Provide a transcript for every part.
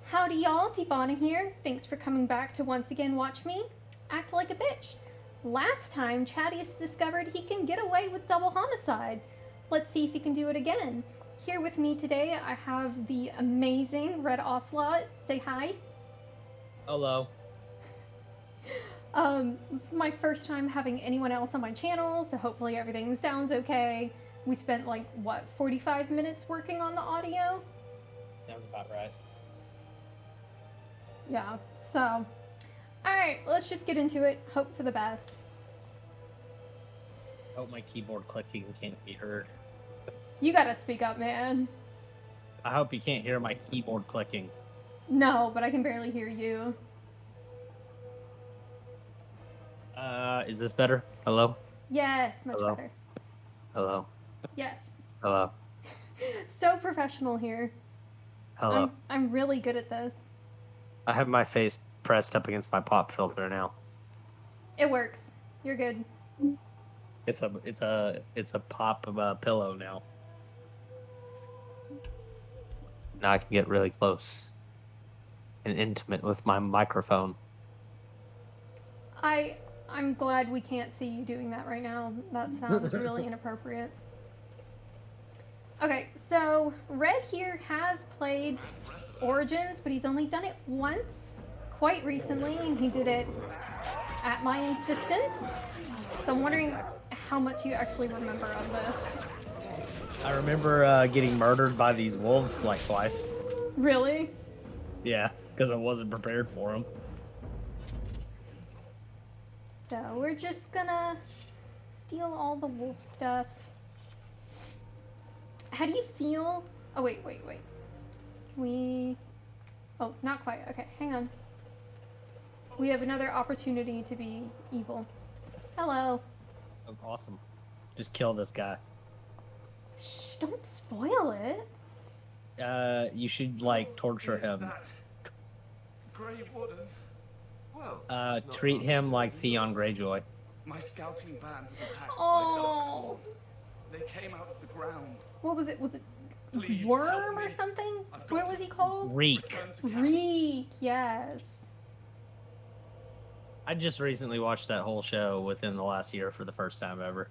Howdy y'all, Devonna here. Thanks for coming back to once again watch me act like a bitch. Last time, Chaddeus discovered he can get away with double homicide. Let's see if he can do it again. Here with me today, I have the amazing RedOcelot. Say hi. Hello. This is my first time having anyone else on my channel, so hopefully everything sounds okay. We spent 45 minutes working on the audio? Sounds about right. Yeah, so... Alright, let's just get into it. Hope for the best. Hope my keyboard clicking can't be heard. You gotta speak up, man. I hope you can't hear my keyboard clicking. No, but I can barely hear you. Is this better? Hello? Yes, much Hello? better. Hello? Yes. Hello? So professional here. Hello? I'm really good at this. I have my face pressed up against my pop filter now. It works. You're good. It's a pop of a pillow now. Now I can get really close and intimate with my microphone. I'm glad we can't see you doing that right now. That sounds really inappropriate. Okay, so Red here has played Origins, but he's only done it once, quite recently, and he did it at my insistence. So I'm wondering how much you actually remember of this. I remember getting murdered by these wolves like twice. Really? Yeah, because I wasn't prepared for them. So we're just gonna steal all the wolf stuff. How do you feel? Oh, wait. Oh, not quite. Okay, hang on. We have another opportunity to be evil. Hello. Oh, awesome. Just kill this guy. Shh, don't spoil it. You should, torture him. Grey Wardens. Well, Treat him like Theon Greyjoy. my scouting band was attacked by Oh. Darkspawn. They came out of the ground. What was it? Was it Please help Worm or me. something? I've got What to was he called? Reek. Return to camp. Reek, yes. I just recently watched that whole show within the last year for the first time ever.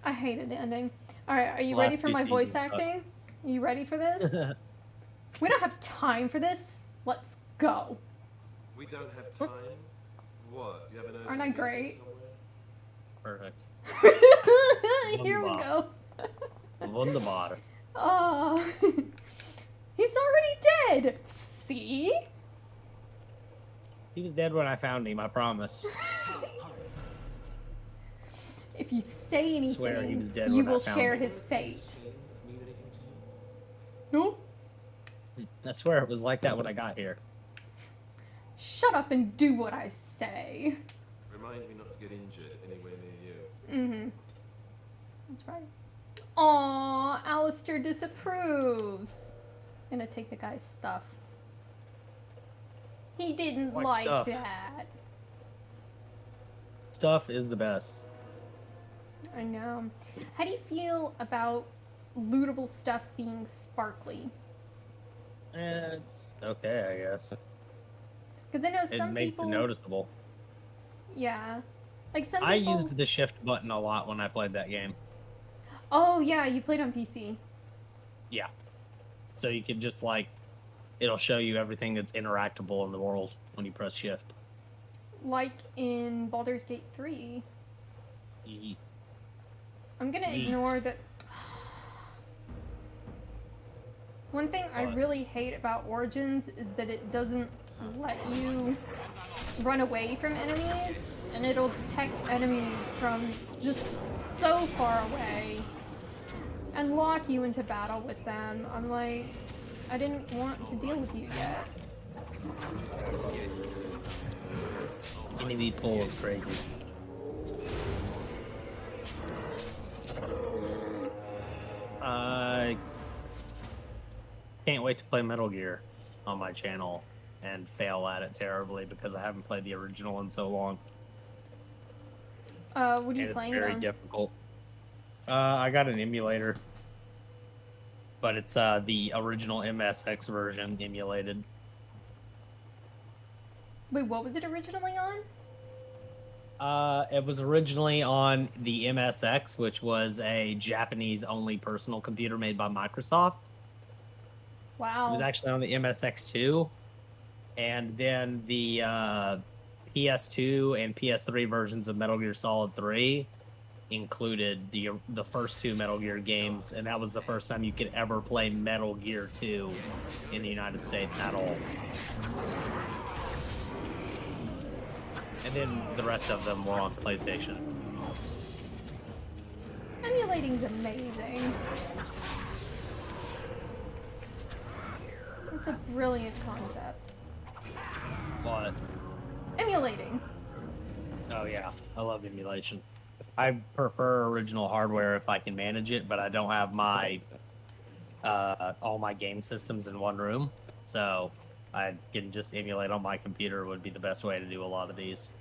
I hated the ending. Alright, are you Last ready for few my voice seasons suck. acting? Are you ready for this? We don't have time for this. Let's go. We don't have time. What? You have an urgent Aren't I meeting great? Perfect. Here we go. Wunderbar. Oh, he's already dead. See? He was dead when I found him, I promise. If you say anything, Swear he was dead you when I will found share him. his fate. No? I swear it was like that when I got here. Shut up and do what I say. Remind me not to get injured anywhere near you. Mm-hmm. That's right. Aww, Alistair disapproves. Gonna take the guy's stuff. He didn't What like stuff? that. Stuff is the best. I know. How do you feel about lootable stuff being sparkly? It's okay, I guess. Because I know It some makes people... it noticeable. Yeah. Like some I people... used the shift button a lot when I played that game. Oh, yeah, you played on PC. Yeah. So you could just, it'll show you everything that's interactable in the world when you press shift. Like in Baldur's Gate 3. Yeet. I'm gonna Yeet. ignore the... One thing I What? really hate about Origins is that it doesn't let you run away from enemies, and it'll detect enemies from just so far away and lock you into battle with them. I'm like, I didn't want to deal with you yet. Any of these pulls is crazy. I can't wait to play Metal Gear on my channel and fail at it terribly because I haven't played the original in so long. What are you And it's playing it very on? difficult. I got an emulator. but it's the original MSX version emulated. Wait, what was it originally on? It was originally on the MSX, which was a Japanese-only personal computer made by Microsoft. Wow. It was actually on the MSX2, and then the PS2 and PS3 versions of Metal Gear Solid 3 included the first two Metal Gear games, and that was the first time you could ever play Metal Gear 2 in the United States at all. And then the rest of them were on PlayStation. Emulating's amazing. It's a brilliant concept. What? Emulating. Oh yeah, I love emulation. I prefer original hardware if I can manage it, but I don't have my all my game systems in one room, so I can just emulate on my computer would be the best way to do a lot of these.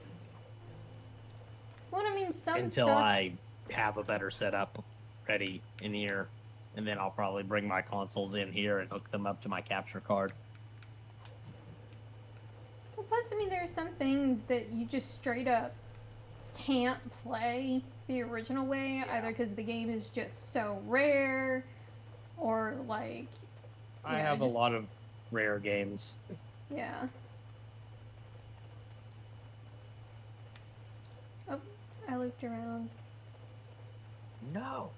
Well, I mean, some Until stuff... I have a better setup ready in here, and then I'll probably bring my consoles in here and hook them up to my capture card. Well, plus, I mean, there are some things that you just straight up can't play the original way, either because the game is just so rare, or like... I have a lot of rare games. Yeah. Oh, I looped around. No.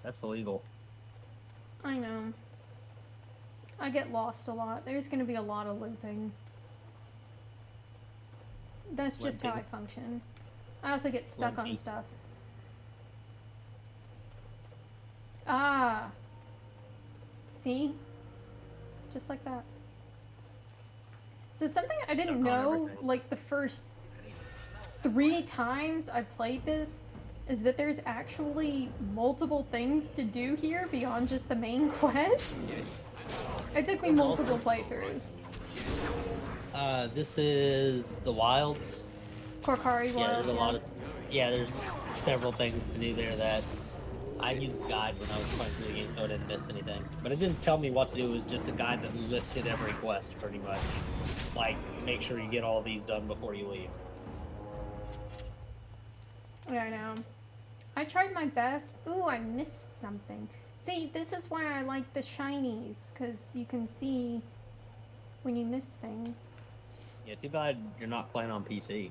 That's illegal. I know. I get lost a lot. There's going to be a lot of looping. That's just how I function. I also get stuck on stuff. Ah. See? Just like that. So something I didn't know, like the first 3 times I played this, is that there's actually multiple things to do here beyond just the main quest. It took me multiple playthroughs. This is the Wilds. Korkari Wilds. There's several things to do there that I used a guide when I was playing through the game, so I didn't miss anything. But it didn't tell me what to do. It was just a guide that listed every quest, pretty much. Like, make sure you get all these done before you leave. Yeah, I know. I tried my best. Ooh, I missed something. See, this is why I like the shinies, because you can see when you miss things. Yeah, too bad you're not playing on PC.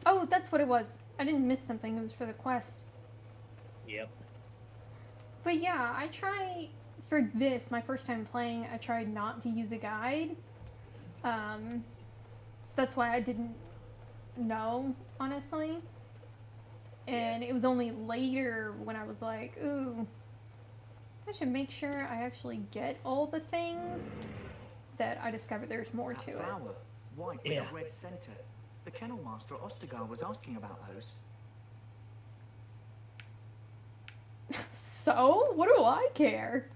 Oh, that's what it was. I didn't miss something. It was for the quest. Yep. But yeah, I try... For this, my first time playing, I tried not to use a guide. So that's why I didn't know, honestly. And it was only later when I was like, ooh, I should make sure I actually get all the things, that I discovered there's more to it. Flower, white with a red center. The kennel master at Ostergar was asking about those. So? What do I care?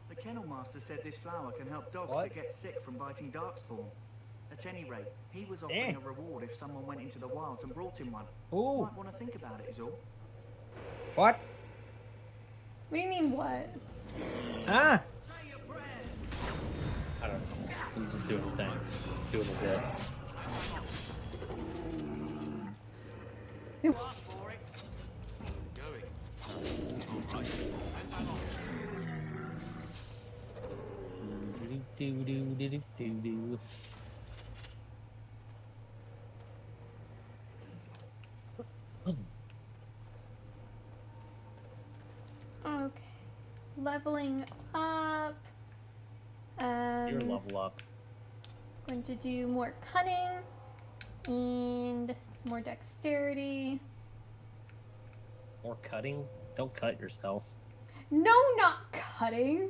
The kennel master said this flower can help dogs that get sick from biting darkspawn. At any rate, he was offering a reward if someone went into the wilds and brought him one. Ooh. Might want to think about it is all. What? What do you mean, what? Ah! I don't know. I'm just doing the thing. Doing a bit. Do. Okay. Leveling up. Your level up. Going to do more cunning and some more dexterity. More cutting? Don't cut yourself. No, not cutting.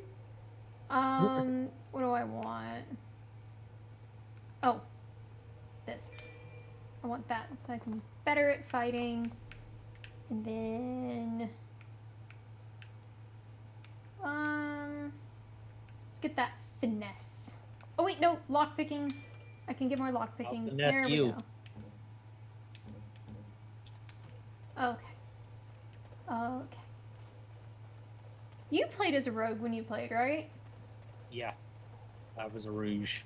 What do I want? Oh, this. I want that so I can be better at fighting. And then, let's get that finesse. Oh wait, no, lockpicking. I can get more lockpicking. I'll finesse we you. go. Okay. Okay. You played as a rogue when you played, right? Yeah. I was a rouge.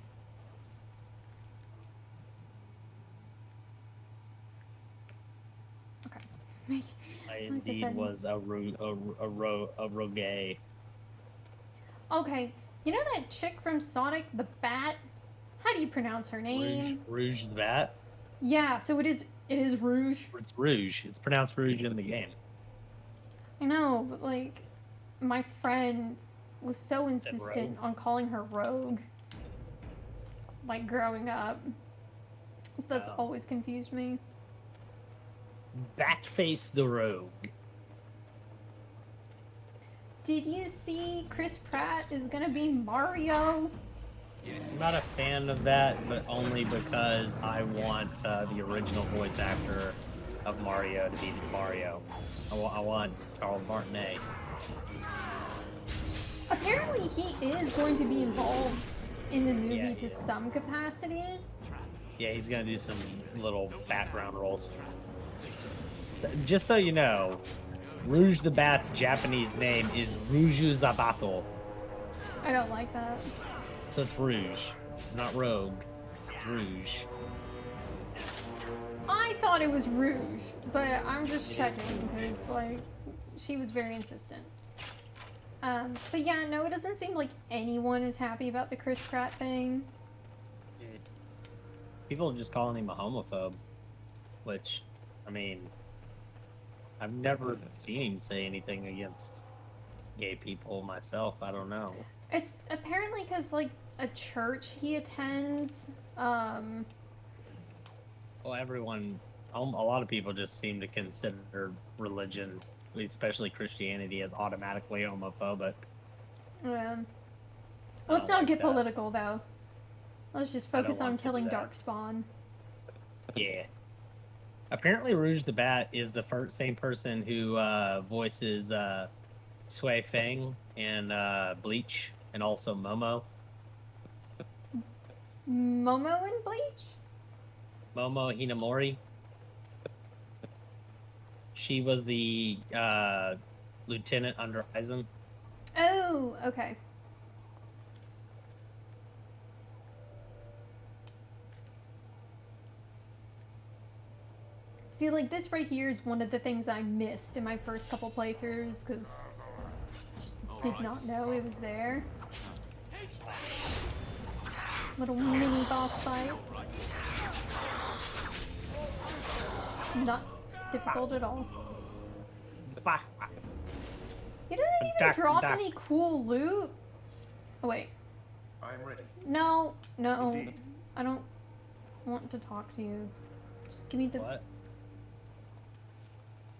Okay. I I indeed said- was a rogue. Okay. You know that chick from Sonic the Bat? How do you pronounce her name? Rouge the Bat. Yeah, so it is Rouge. It's Rouge. It's pronounced Rouge in the game. I know, but like my friend was so insistent Rogue? on calling her Rogue. Like growing up. So that's Oh. always confused me. Batface the Rogue. Did you see Chris Pratt is gonna be Mario? I'm not a fan of that, but only because I want the original voice actor of Mario to be Mario. I want Charles Martinet. Apparently he is going to be involved in the movie Yeah, to yeah. some capacity. Yeah, he's gonna do some little background roles. So, just so you know, Rouge the Bat's Japanese name is Rouge Zabato. I don't like that. So it's Rouge. It's not Rogue. It's Rouge. I thought it was Rouge, but I'm just checking because like she was very insistent. But yeah, no, it doesn't seem like anyone is happy about the Chris Pratt thing. People are just calling him a homophobe, which, I mean, I've never seen him say anything against gay people myself. I don't know. It's apparently because like a church he attends. Well, everyone, a lot of people just seem to consider religion, especially Christianity, as automatically homophobic. Let's don't not like get that. political though. Let's just I don't focus on want to do killing that. Darkspawn. Yeah. Apparently, Rouge the Bat is the same person who voices Sui Feng in Bleach, and also Momo. Momo in Bleach? Momo Hinamori. She was the lieutenant under Aizen. Oh, okay. See, like, this right here is one of the things I missed in my first couple playthroughs, because did not know it was there. Little mini boss fight. Not difficult at all. He doesn't even drop any cool loot. Oh, wait. I am ready. No, no. Indeed. I don't want to talk to you. Just give me the... What?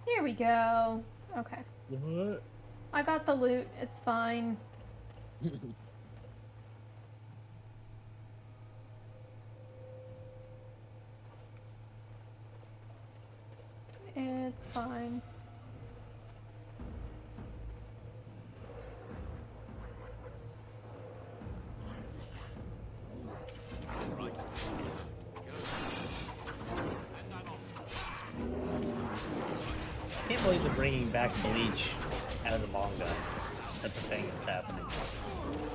There we go. Okay. What? I got the loot. It's fine. It's fine. I can't believe they're bringing back Bleach as a manga. That's a thing that's happening.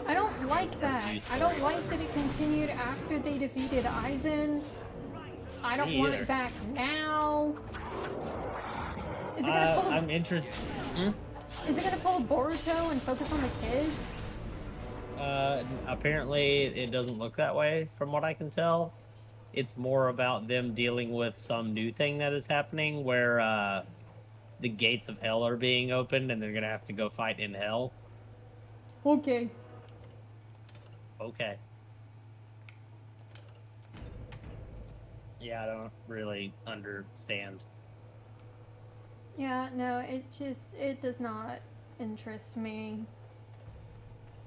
I don't like that. I don't like that it continued after they defeated Aizen. I don't Me want either. it back now. Is it gonna pull? I'm interested. Is it gonna pull Boruto and focus on the kids? Apparently, it doesn't look that way, from what I can tell. It's more about them dealing with some new thing that is happening, where the gates of hell are being opened, and they're gonna have to go fight in hell. Okay. Okay. Yeah, I don't really understand. Yeah, no, it does not interest me.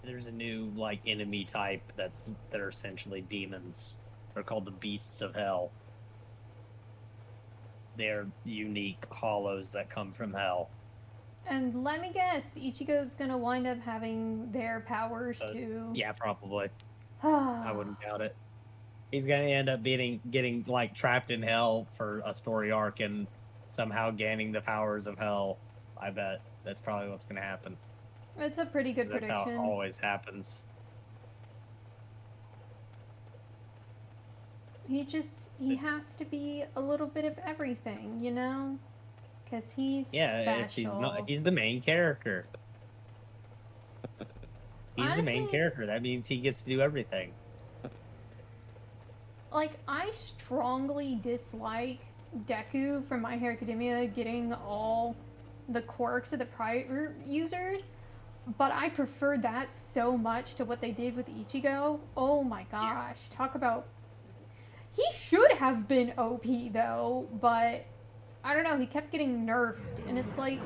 There's a new like enemy type that are essentially demons. They're called the beasts of hell. They're unique hollows that come from hell. And let me guess, Ichigo's gonna wind up having their powers too. Yeah, probably. I wouldn't doubt it. He's gonna end up getting like trapped in hell for a story arc and somehow gaining the powers of hell. I bet that's probably what's gonna happen. It's a pretty good That's prediction. how it always happens. He has to be a little bit of everything, you know? Because he's Yeah, special. if he's the main character. He's the main Honestly, character. That means he gets to do everything. like, I strongly dislike Deku from My Hero Academia getting all the quirks of the private users, but I prefer that so much to what they did with Ichigo. Oh my gosh, talk about... He should have been OP though, but I don't know, he kept getting nerfed, and it's like,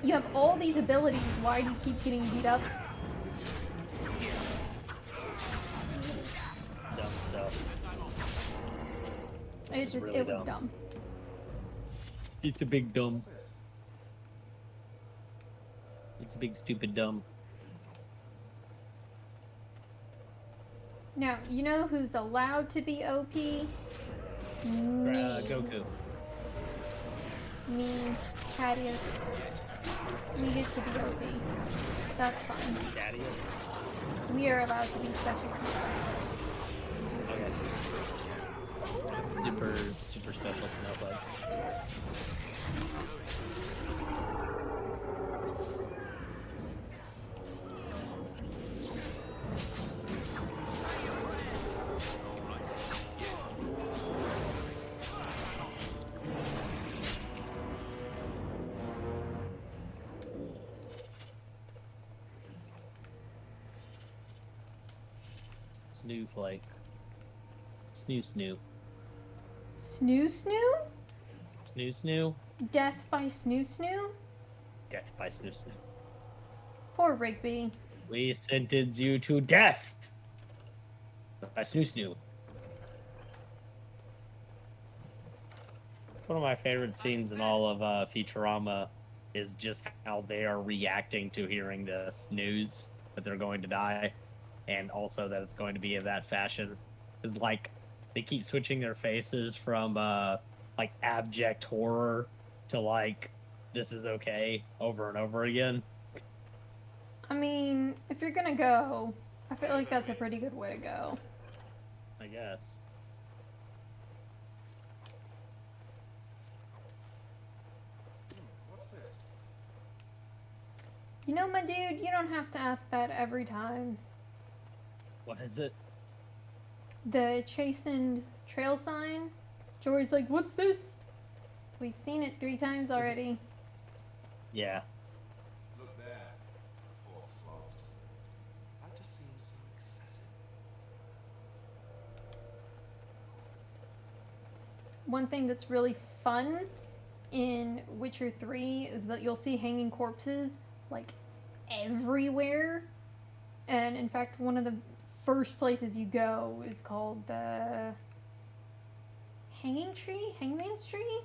you have all these abilities, why do you keep getting beat up? Dumb stuff. It really was dumb. dumb. It's a big dumb. It's a big stupid dumb. Now, you know who's allowed to be OP? Me. Goku. Me, Chaddeus. We get to be OP. That's fine. Chaddeus. We are allowed to be special snowflakes. Okay. Super special snowflakes. Snowflake. Snoo. Snoo Snoo? Snoo. Death by Snoo Snoo? Death by Snoo. Poor Rigby. We sentence you to death by Snoo. One of my favorite scenes in all of Futurama is just how they are reacting to hearing this news that they're going to die, and also that it's going to be of that fashion. Is like they keep switching their faces from like abject horror to like this is okay over and over again. I mean, if you're gonna go, I feel like that's a pretty good way to go. I guess. What's this? You know, my dude, you don't have to ask that every time. What is it? The chastened trail sign. Jory's like, what's this? We've seen it 3 times already. Yeah. Look there. Poor slobs. That just seems so excessive. One thing that's really fun in Witcher 3 is that you'll see hanging corpses like everywhere. And in fact, one of the first places you go is called the Hangman's Tree?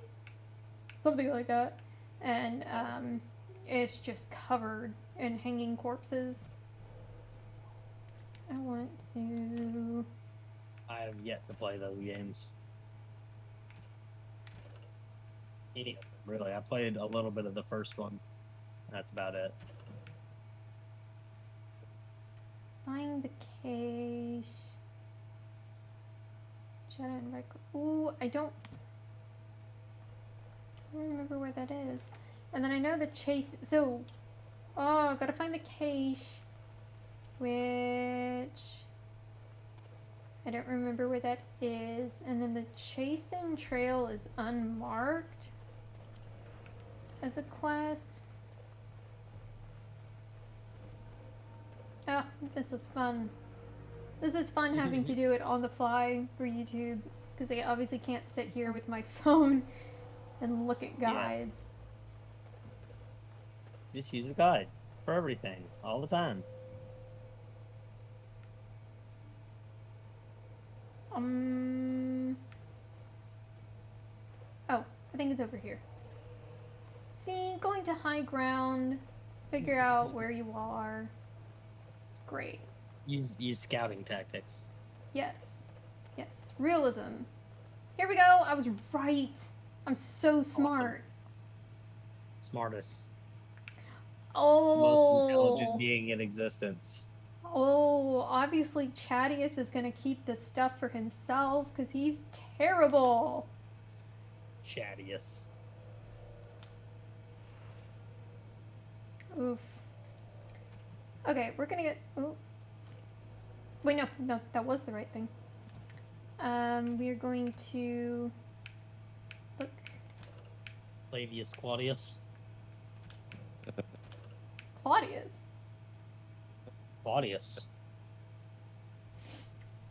Something like that. And it's just covered in hanging corpses. I want to... I have yet to play those games. Any of them, really. I played a little bit of the first one. That's about it. Find the cache. Shadow and right. Ooh, I don't remember where that is. And then I know the chase. So, oh, gotta find the cache. Which I don't remember where that is. And then the chasing trail is unmarked as a quest. Oh, this is fun. This is fun having to do it on the fly for YouTube, because I obviously can't sit here with my phone and look at guides. Yeah. Just use a guide for everything, all the time. Oh, I think it's over here. See, going to high ground, figure out where you are. It's great. Use scouting tactics. Yes. Yes. Realism. Here we go. I was right. I'm so smart. Smartest, most Oh. intelligent being in existence. Oh, obviously Chaddeus is gonna keep the stuff for himself because he's terrible. Chaddeus. Oof. Okay, we're gonna get. Ooh. Wait, no, that was the right thing. We are going to look. Flavius Claudius. Claudius. Claudius.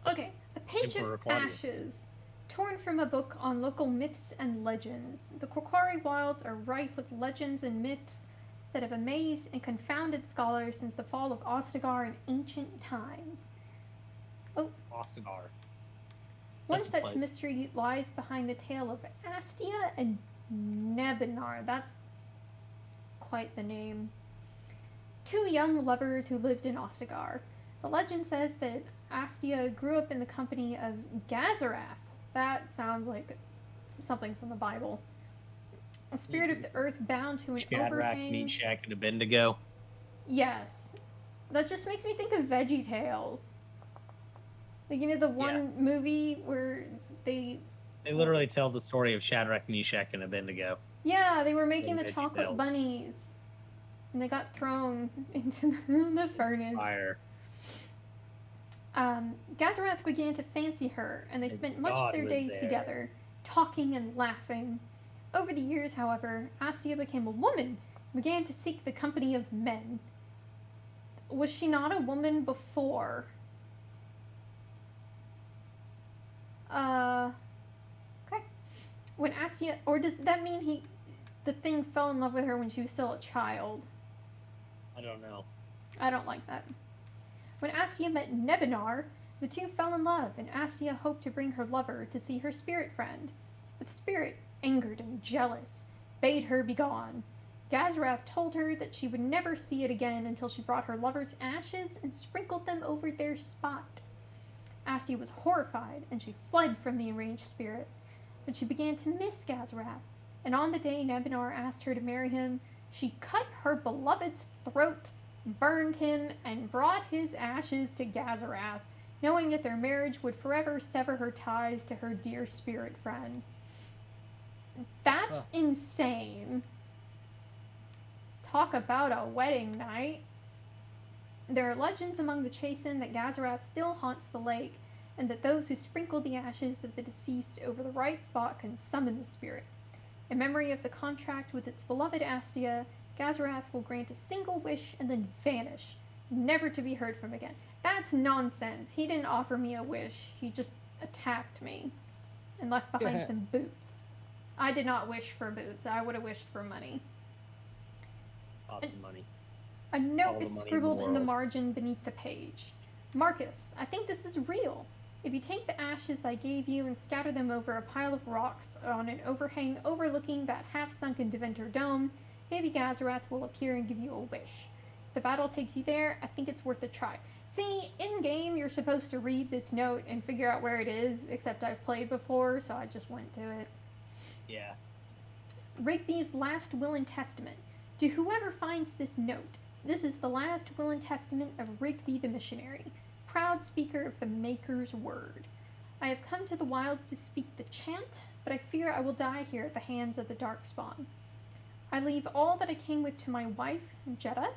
Okay, a page Emperor of Claudius. ashes, torn from a book on local myths and legends. The Korkari wilds are rife with legends and myths that have amazed and confounded scholars since the fall of Ostagar in ancient times. Oh, Ostagar. one That's a such place. mystery lies behind the tale of Astia and Nebinar. That's quite the name. Two young lovers who lived in Ostagar. The legend says that Astia grew up in the company of Gazarath. That sounds like something from the Bible. A spirit of the earth bound to an Shadrach, overhang. Meshach, and Abednego. Yes. That just makes me think of Veggie Tales. Like, you know, the one movie where they literally tell the story of Shadrach, Meshach, and Abednego. Yeah, they were making In the Veggie chocolate Tales. bunnies. And they got thrown into the furnace. Fire. Gazarath began to fancy her, and they And spent much God of their was days there. together, talking and laughing. Over the years, however, Astia became a woman and began to seek the company of men. Was she not a woman before? Okay. When Astia, or does that mean the thing fell in love with her when she was still a child? I don't know. I don't like that. When Astia met Nebinar, the two fell in love, and Astia hoped to bring her lover to see her spirit friend. But the spirit, angered and jealous, bade her begone. Gazarath told her that she would never see it again until she brought her lover's ashes and sprinkled them over their spot. Astia was horrified, and she fled from the enraged spirit. But she began to miss Gazarath, and on the day Nebinar asked her to marry him, she cut her beloved's throat, burned him, and brought his ashes to Gazarath, knowing that their marriage would forever sever her ties to her dear spirit friend. That's insane. Talk about a wedding night. There are legends among the Chasen that Gazarath still haunts the lake, and that those who sprinkle the ashes of the deceased over the right spot can summon the spirit. In memory of the contract with its beloved Astia, Gazarath will grant a single wish and then vanish, never to be heard from again. That's nonsense. He didn't offer me a wish. He just attacked me and left behind some boots. I did not wish for boots. I would have wished for money. Lots of money. A All note the is money in the scribbled in the world. margin beneath the page. Marcus, I think this is real. If you take the ashes I gave you and scatter them over a pile of rocks on an overhang overlooking that half-sunken Deventer dome, maybe Gazarath will appear and give you a wish. If the battle takes you there, I think it's worth a try. See, in-game, you're supposed to read this note and figure out where it is, except I've played before, so I just went to it. Yeah. Rigby's last will and testament. To whoever finds this note, this is the last will and testament of Rigby the missionary, proud speaker of the Maker's word. I have come to the wilds to speak the chant, but I fear I will die here at the hands of the Darkspawn. I leave all that I came with to my wife, Jetta.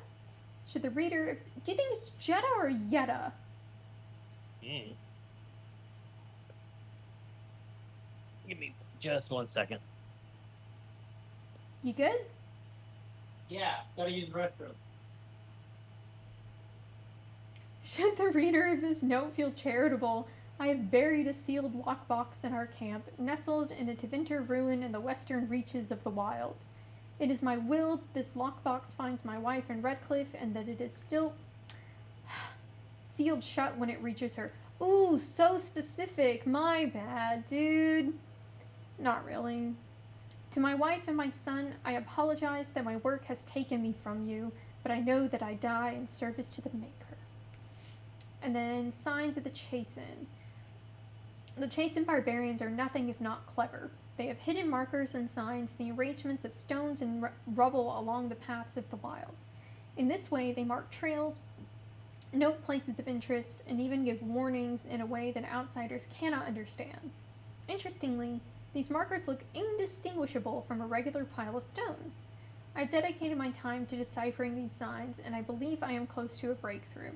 Should the reader... Do you think it's Jetta or Yetta? Give me just 1 second. You good? Yeah, gotta use the restroom. Should the reader of this note feel charitable, I have buried a sealed lockbox in our camp, nestled in a Tevinter ruin in the western reaches of the wilds. It is my will this lockbox finds my wife in Redcliffe, and that it is still sealed shut when it reaches her. Ooh, so specific. My bad, dude. Not really. To my wife and my son, I apologize that my work has taken me from you, but I know that I die in service to the Maker. And then signs of the Chasen. The Chasen barbarians are nothing if not clever. They have hidden markers and signs in the arrangements of stones and rubble along the paths of the wilds. In this way, they mark trails, note places of interest, and even give warnings in a way that outsiders cannot understand. Interestingly, these markers look indistinguishable from a regular pile of stones. I've dedicated my time to deciphering these signs, and I believe I am close to a breakthrough.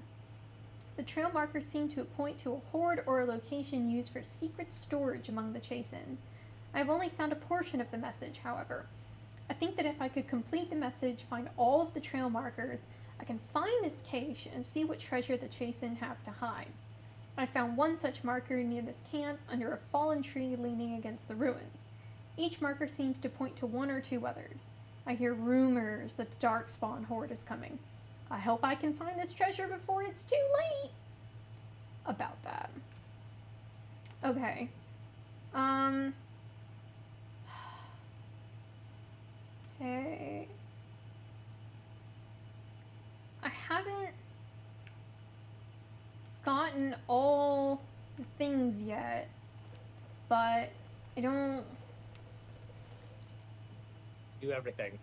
The trail markers seem to point to a hoard or a location used for secret storage among the Chasen. I have only found a portion of the message, however. I think that if I could complete the message, find all of the trail markers, I can find this cache and see what treasure the Chasen have to hide. I found one such marker near this camp, under a fallen tree leaning against the ruins. Each marker seems to point to one or two others. I hear rumors that the Darkspawn horde is coming. I hope I can find this treasure before it's too late. About that. Okay. Okay. I haven't gotten all the things yet, but I don't Do everything.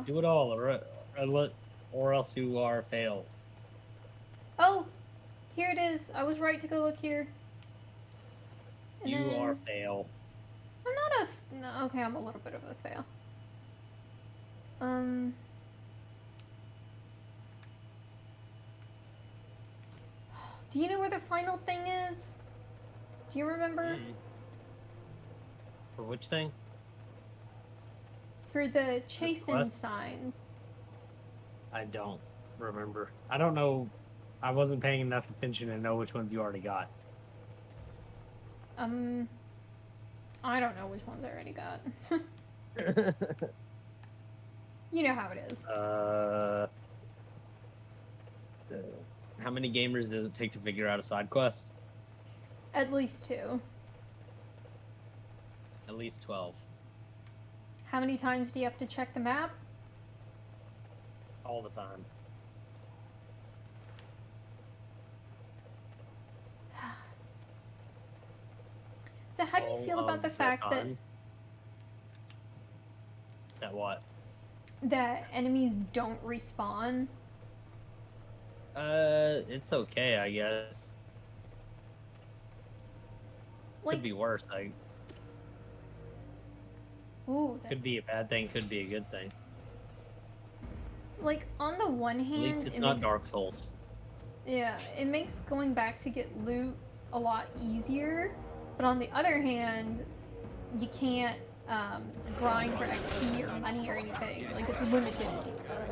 Do it all, or else you are fail. Oh, here it is. I was right to go look here. And You then- are fail. I'm not a. No, okay, I'm a little bit of a fail. Do you know where the final thing is? Do you remember? For which thing? For the Chasen quest? signs. I don't remember. I don't know. I wasn't paying enough attention to know which ones you already got. I don't know which ones I already got. You know how it is. How many gamers does it take to figure out a side quest? At least 2. At least 12. How many times do you have to check the map? All the time. So how do you feel about the fact That what? that enemies don't respawn? It's okay, I guess. Like, Could be worse. ooh, Could be a bad thing, could be a good thing. like on the one hand, At least it's it not makes, Dark Souls. yeah, it makes going back to get loot a lot easier. But on the other hand, you can't grind for XP or money or anything. Like, it's limited.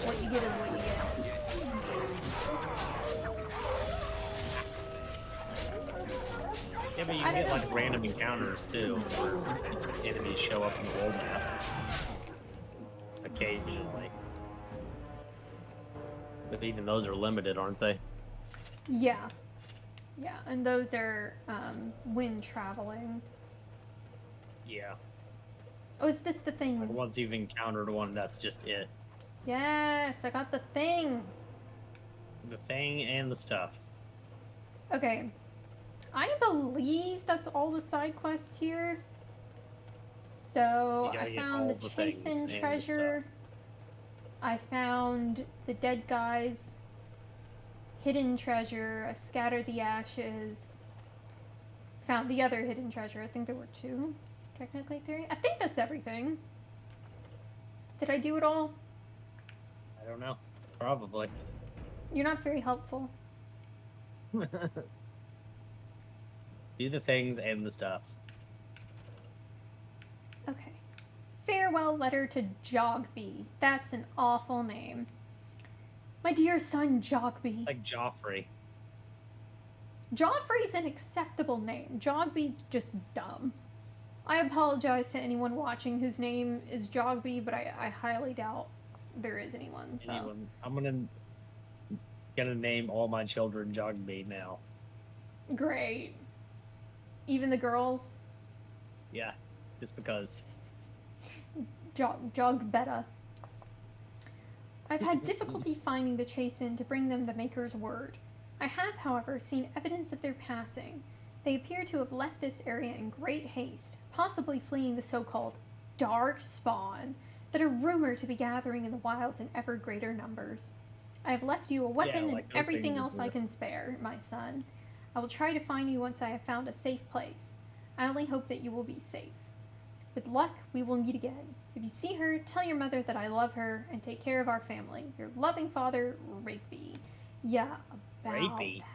What you get is what you get. Yeah, but you I don't get know. like random encounters too, where enemies show up in the world map. Occasionally. But even those are limited, aren't they? Yeah. Yeah, and those are when traveling. Yeah. Oh, is this the Like thing? once you've encountered one, that's just it. Yes, I got the thing. The thing and the stuff. Okay. I believe that's all the side quests here. So You gotta I get found all the the things and Chasen the treasure. I found the dead guys. Hidden treasure. I scattered the ashes. Found the other hidden treasure. I think there were 2. Technically 3. I think that's everything. Did I do it all? I don't know. Probably. You're not very helpful. Do the things and the stuff. Okay. Farewell letter to Jogby. That's an awful name. My dear son Jogby. Like Joffrey. Joffrey's an acceptable name. Jogby's just dumb. I apologize to anyone watching whose name is Jogby, but I highly doubt there is anyone. So. Anyone. I'm gonna name all my children Jogby now. Great. Even the girls? Yeah, just because. Jogbetta. I've had difficulty finding the Chasen to bring them the Maker's word. I have, however, seen evidence of their passing. They appear to have left this area in great haste, possibly fleeing the so-called dark spawn that are rumored to be gathering in the wilds in ever greater numbers. I have left you a weapon like and those everything things else I can spare, my son. I will try to find you once I have found a safe place. I only hope that you will be safe. With luck, we will meet again. If you see her, tell your mother that I love her and take care of our family. Your loving father, Rigby. Yeah, about Rapey. that.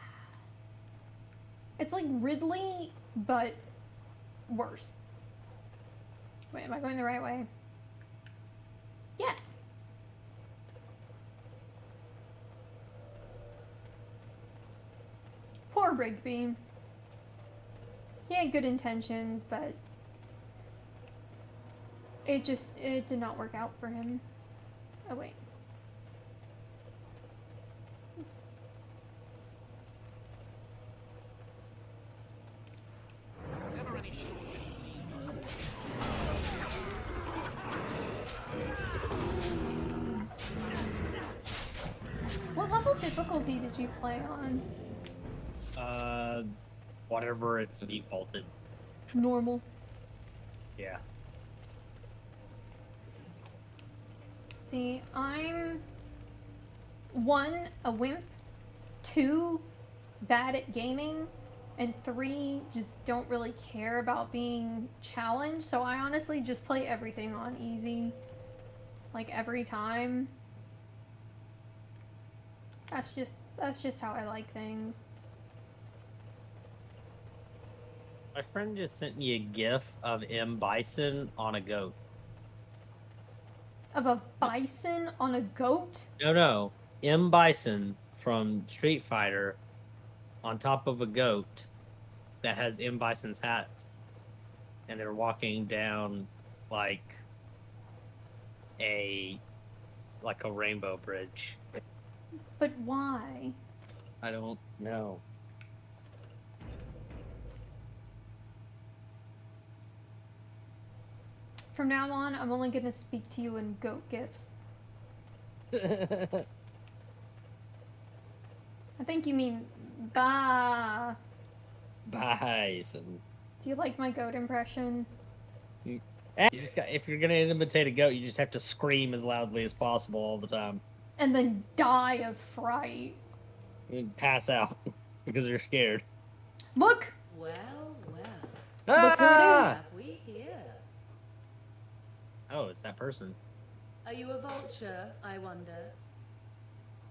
It's like Ridley, but worse. Wait, am I going the right way? Yes. Poor Rigby. He had good intentions, but it did not work out for him. Oh, wait. Never any shortage of these. What level difficulty did you play on? Whatever it's defaulted. Normal. Yeah. See, I'm 1, a wimp, 2, bad at gaming, and 3, just don't really care about being challenged, so I honestly just play everything on easy. Like, every time. That's just how I like things. My friend just sent me a gif of M. Bison on a goat. Of a bison on a goat? No. M. Bison from Street Fighter on top of a goat that has M. Bison's hat. And they're walking down like a rainbow bridge. But why? I don't know. From now on, I'm only gonna speak to you in goat gifs. I think you mean bah. Bison. Do you like my goat impression? You just if you're gonna imitate a goat, you just have to scream as loudly as possible all the time. And then die of fright. And pass out because you're scared. Look! Well, Look who it Ah! have we here? Oh, it's that person. Are you a vulture, I wonder?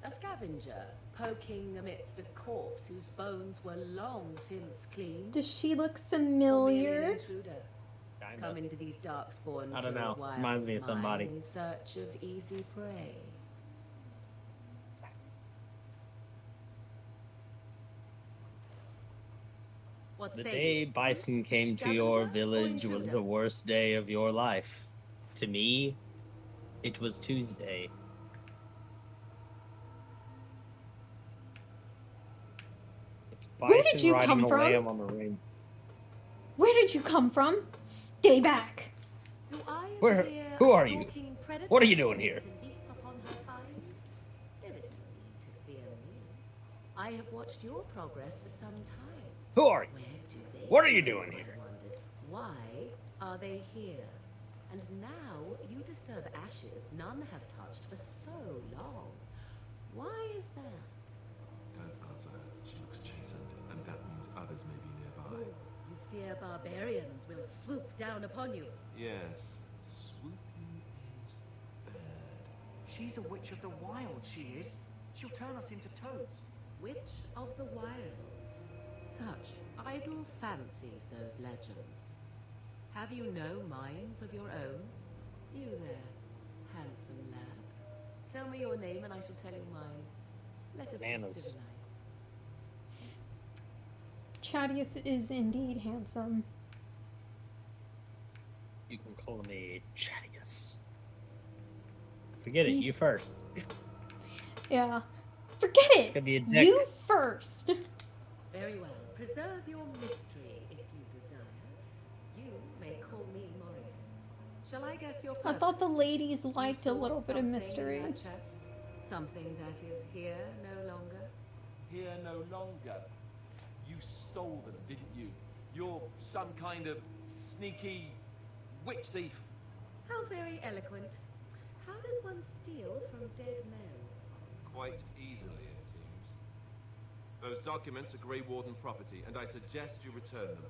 A scavenger, poking amidst a corpse whose bones were long since cleaned? Does she look Or merely an familiar? intruder, Kinda. come into these darkspawn I don't know. wilds Reminds me of mine somebody. in search of easy prey? What The say day you? Bison came to Scavenger your or village was intruder? the worst day of your life. To me, it was Tuesday. It's Where did Bison you riding come a from? lamb on the ring. Where did you come from? Stay back! Do I Where- appear who a are you? stalking predator What are you doing here? to leap upon her find? There is no need to fear me. I have watched your progress for some time. Who are you? Where do they What are you go, doing I here? wondered. Why are they here? And now you disturb ashes none have touched for so long. Why is that? Don't answer her. She looks chastened, and that means others may be nearby. You fear barbarians will swoop down upon you. Yes, swooping is bad. She's a witch of the wild, she is. She'll turn us into toads. Witch of the wilds. Such idle fancies, those legends. Have you no minds of your own? You there, handsome lad. Tell me your name and I shall tell you mine. Let us be Bananas. civilized. Chaddeus is indeed handsome. You can call me Chaddeus. Forget it, you first. Yeah. Forget It's it! gonna be a dick. You first! Very well. Preserve your mystery if you desire. You may call me Morian. Shall I guess your I thought the purpose? ladies You liked a sought little bit of something in mystery. that chest? Something that is here no longer? Here no longer. You stole them, didn't you? You're some kind of sneaky witch thief. How very eloquent. How does one steal from dead men? Quite easily, it seems. Those documents are Grey Warden property, and I suggest you return them.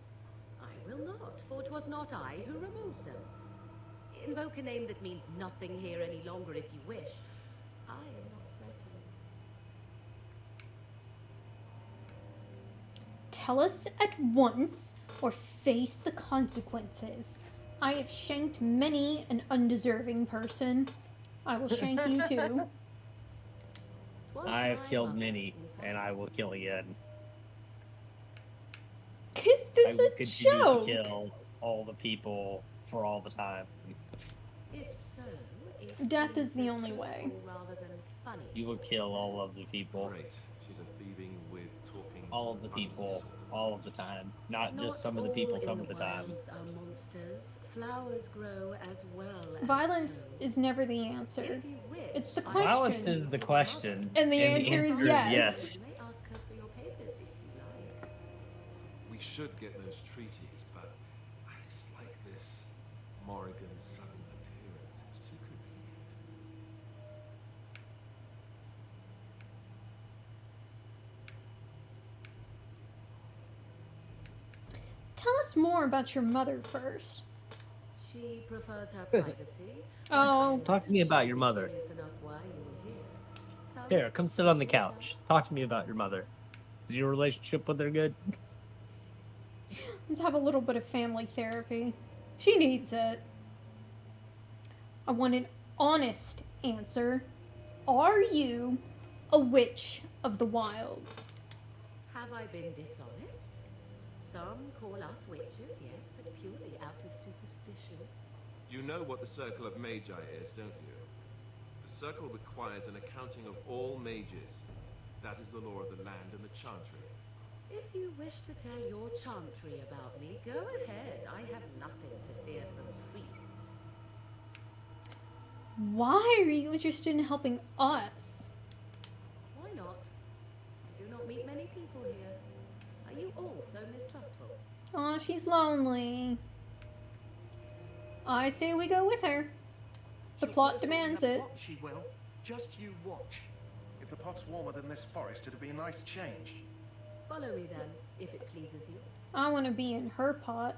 I will not, for it was not I who removed them. Invoke a name that means nothing here any longer if you wish. I am not threatened. Tell us at once, or face the consequences. I have shanked many an undeserving person. I will shank you too. I have killed many, and I will kill again. Is this I will a continue joke? to kill all the people for all the time. If so, Death is the only way. Rather than funny. You will kill all of the people. Great. She's a thieving, weird, talking. All of the people, all of the time. Not just some of the all people, in some of the time. wilds are monsters. Flowers grow as well as Violence toads. is never the answer. If you wish, It's the I question. Violence is the question. And the answer is yes. You may ask her for your papers if you like. We should get those treaties, but I dislike this Morrigan's sudden appearance. It's too convenient. Tell us more about your mother first. She prefers her privacy. Oh. Talk to me about your mother. Curious enough why you were here. Come, Here, come sit on the couch. Talk to me about your mother. Is your relationship with her good? Let's have a little bit of family therapy. She needs it. I want an honest answer. Are you a witch of the wilds? Have I been dishonest? Some call us witches, yes, but purely out of superstition. You know what the Circle of Magi is, don't you? The Circle requires an accounting of all mages. That is the law of the land and the Chantry. If you wish to tell your chantry about me, go ahead. I have nothing to fear from priests. Why are you interested in helping us? Why not? I do not meet many people here. Are you all so mistrustful? Aw, she's lonely. I say we go with her. The She'll plot force it in demands the it. pot, She will. Just you watch. If the pot's warmer than this forest, it'd be a nice change. Follow me then, if it pleases you. I want to be in her pot.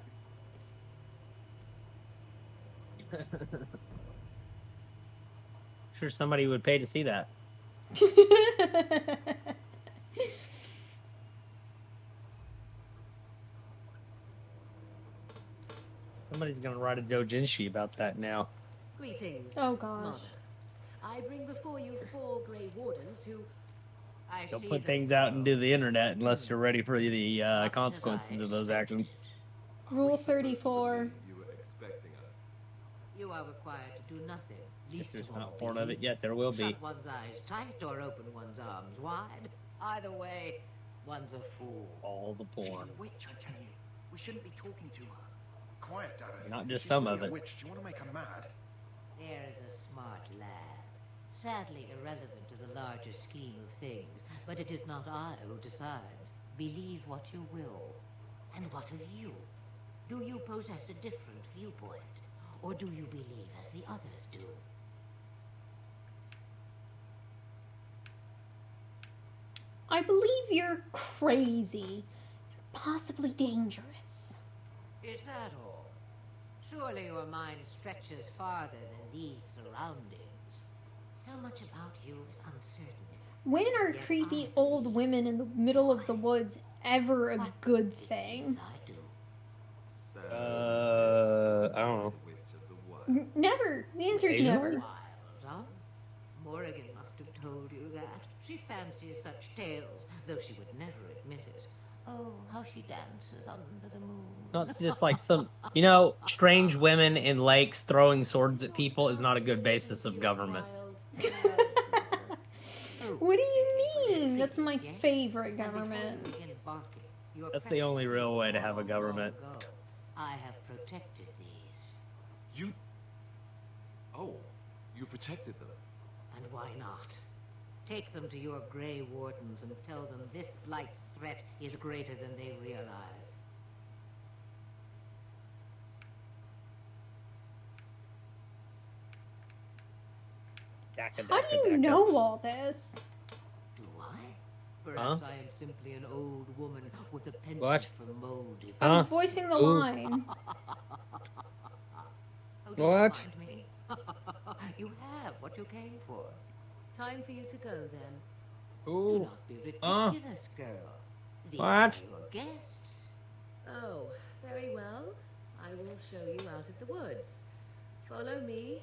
Sure, somebody would pay to see that. Somebody's gonna write a doujinshi about that now. Greetings. Oh, gosh. Mother. I bring before you 4 Grey Wardens who... I Don't see put that things out into the internet unless you're ready for the Much as consequences I of those expected. actions. Rule 34. You were expecting us. You are required to do nothing. If Least there's of all not porn be of it yet, there will be. Shut one's eyes tight or open one's arms wide. Either way, one's a fool. All the She's porn. a witch, I tell you. We shouldn't be talking to her. Quiet, Daddy. Not just She's some really of a it. Witch. Do you want to make her mad? There is a smart lad. Sadly irrelevant to the larger scheme of things, but it is not I who decides. Believe what you will. And what of you? Do you possess a different viewpoint? Or do you believe as the others do? I believe you're crazy. Possibly dangerous. Is that all? Surely your mind stretches farther than these surroundings. So much about you is uncertain. When are creepy old women in the middle of the woods ever a good It thing? seems I do. So, I don't know. Witch of the Wild. Never. The answer is Asian? never. Wild, huh? Morrigan must have told you that. She fancies such tales, though she would never admit it. Oh, how she dances under the moon. It's not just like some, strange women in lakes throwing swords at people is not a good basis of government. What do you mean? That's my favorite government. That's the only real way to have a government. I have protected these. You... Oh, you protected them. And why not? Take them to your Grey Wardens and tell them this Blight's threat is greater than they realize. How do you know all this? Do I? Perhaps I am simply an old woman with a penchant What? for moldy. I was voicing the line. Oh, don't What? mind me. You have what you came for. Time for you to go then. Do Ooh. not be ridiculous, girl. These What? are your guests. Oh, very well. I will show you out of the woods. Follow me.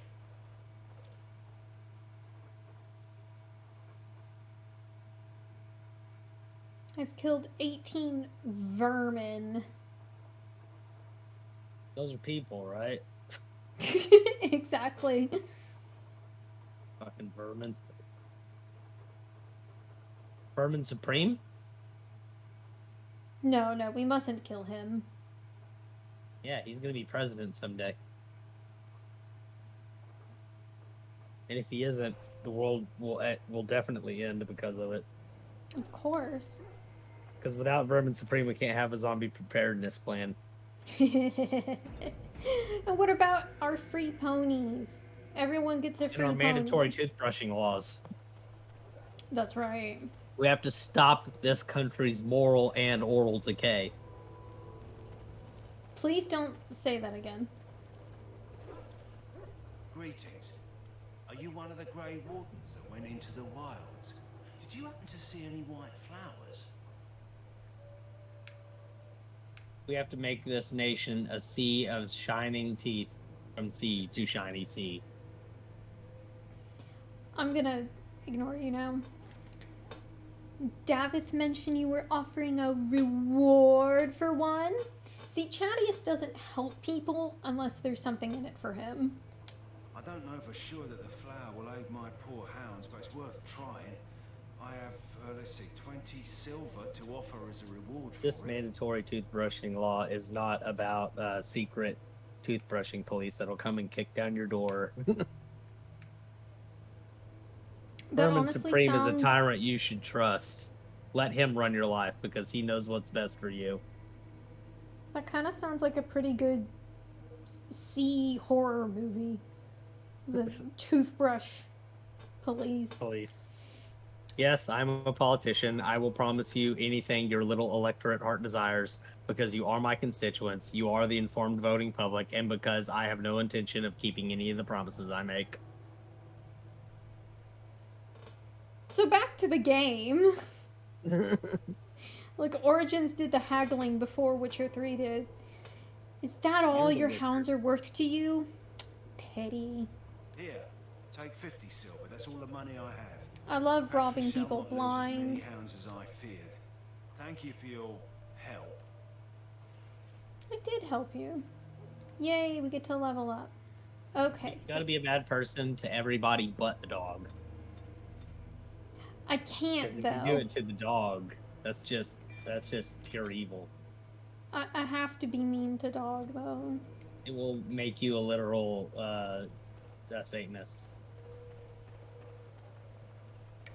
I've killed 18 vermin. Those are people, right? Exactly. Fucking vermin. Vermin Supreme? No, no, we mustn't kill him. Yeah, he's gonna be president someday. And if he isn't, the world will definitely end because of it. Of course. Because without Vermin Supreme, we can't have a zombie preparedness plan. And what about our free ponies? Everyone gets a And free our pony. mandatory toothbrushing laws. That's right. We have to stop this country's moral and oral decay. Please don't say that again. Greetings. Are you one of the Grey Wardens that went into the wilds? Did you happen to see any white flowers? We have to make this nation a sea of shining teeth from sea to shiny sea. I'm gonna ignore you now. Davith mentioned you were offering a reward for one. See, Chaddeus doesn't help people unless there's something in it for him. I don't know for sure that the flower will aid my poor hounds, but it's worth trying. I have, let's see, 20 silver to offer as a reward for This it. mandatory toothbrushing law is not about secret toothbrushing police that'll come and kick down your door. That Vermin honestly Supreme is a sounds- tyrant you should trust. Let him run your life because he knows what's best for you. That kind of sounds like a pretty good sea horror movie. The toothbrush police. Police. Yes, I'm a politician. I will promise you anything your little electorate heart desires because you are my constituents, you are the informed voting public, and because I have no intention of keeping any of the promises I make. So back to the game. Like, Origins did the haggling before Witcher 3 did. Is that all You're the your Witcher. hounds are worth to you? Pity. Here, take 50 silver. That's all the money I have. I love Perhaps we robbing shall people not lose as blind. many hounds as I feared. Thank you for your help. I did help you. Yay, we get to level up. Okay, You gotta be a bad person to everybody but the dog. I Because can't if you do though. it to the dog, that's just pure evil. I have to be mean to dog though. It will make you a literal Satanist.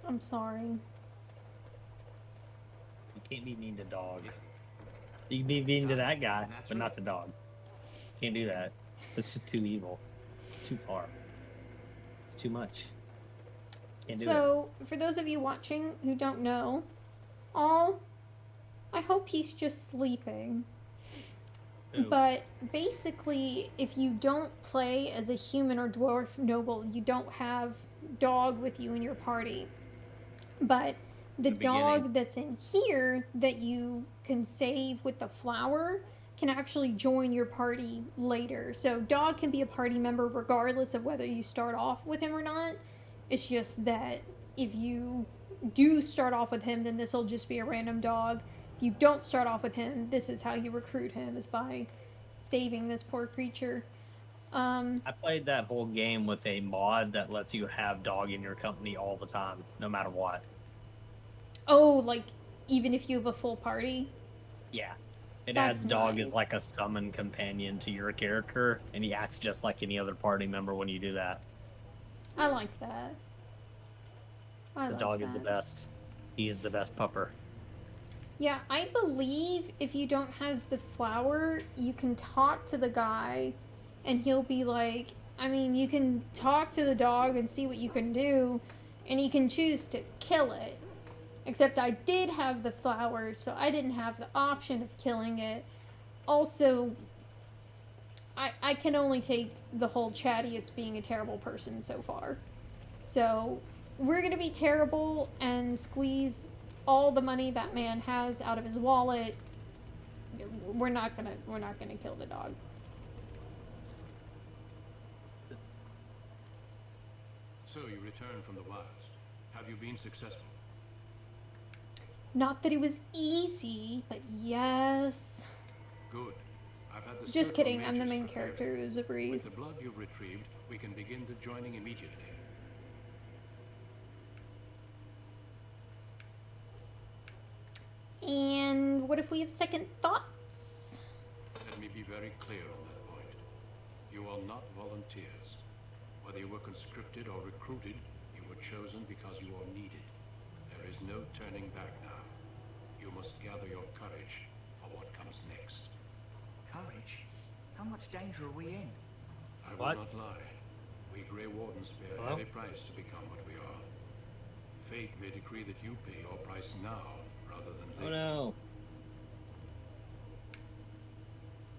I'm sorry. You can't be mean to dog. You can be mean to that guy, but not to dog. Can't do that. It's just too evil. It's too far. It's too much. Can't do it. So, for those of you watching who don't know, I hope he's just sleeping. Who? But basically, if you don't play as a human or dwarf noble, you don't have dog with you in your party. But the The dog beginning. that's in here that you can save with the flower can actually join your party later. So dog can be a party member regardless of whether you start off with him or not. It's just that if you do start off with him, then this will just be a random dog. If you don't start off with him, this is how you recruit him, is by saving this poor creature. I played that whole game with a mod that lets you have dog in your company all the time, no matter what. Oh, like, even if you have a full party? Yeah. It That's adds dog nice. as like a summon companion to your character, and he acts just like any other party member when you do that. I like that. I This like dog is the that. best. He's the best pupper. Yeah, I believe if you don't have the flower, you can talk to the guy and he'll be like, I mean, you can talk to the dog and see what you can do, and he can choose to kill it. Except I did have the flower, so I didn't have the option of killing it. Also, I can only take the whole Chaddeus being a terrible person so far. So we're gonna be terrible and squeeze all the money that man has out of his wallet. We're not gonna kill the dog. So you returned from the wilds. Have you been successful? Not that it was easy, but yes. Good. I've had the Just circle kidding, I'm the mages main prepared. character. It was a With breeze. the blood you've retrieved, we can begin the joining immediately. And what if we have second thoughts? Let me be very clear on that point. You are not volunteers. Whether you were conscripted or recruited, you were chosen because you are needed. There is no turning back now. You must gather your courage for what comes next. Courage? How much danger are we in? I will What? not lie. We Grey Wardens pay a Well? heavy price to become what we are. Fate may decree that you pay your price now rather than Oh later. no.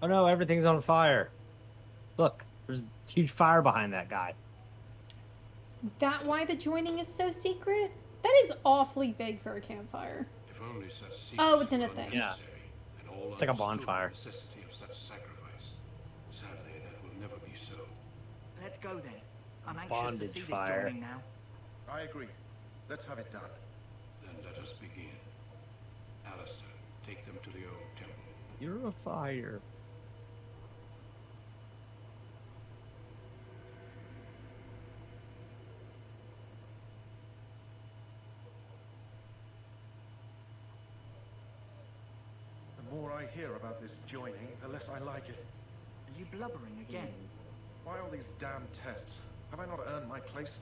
Oh no, everything's on fire. Look, there's a huge fire behind that guy. Is that why the joining is so secret? That is awfully big for a campfire. If only such Oh, secrecy it's in a were thing. Yeah. unnecessary, and all It's like a understood bonfire. The necessity of such sacrifice. Sadly, that will never be so. Let's go then. I'm anxious Bondage to see fire. this joining now. I agree. Let's have it done. Then let us begin. Alistair, take them to the old temple. You're a fire. The more I hear about this joining, the less I like it. Are you blubbering again? Why all these damn tests? Have I not earned my place?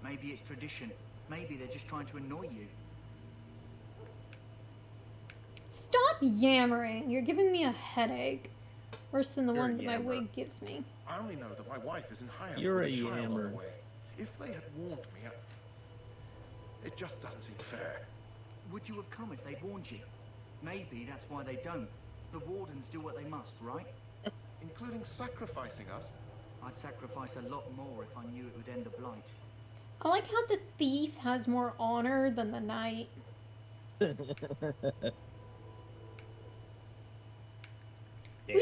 Maybe it's tradition. Maybe they're just trying to annoy you. Stop yammering. You're giving me a headache. Worse than the You're a one that my yammer. wig gives me. I only know that my wife is in Higham You're with a child on yammer. the way. If they had warned me, it just doesn't seem fair. Would you have come if they'd warned you? Maybe that's why they don't. The Wardens do what they must, right? Including sacrificing us. I'd sacrifice a lot more if I knew it would end the blight. I like how the thief has more honor than the knight. Will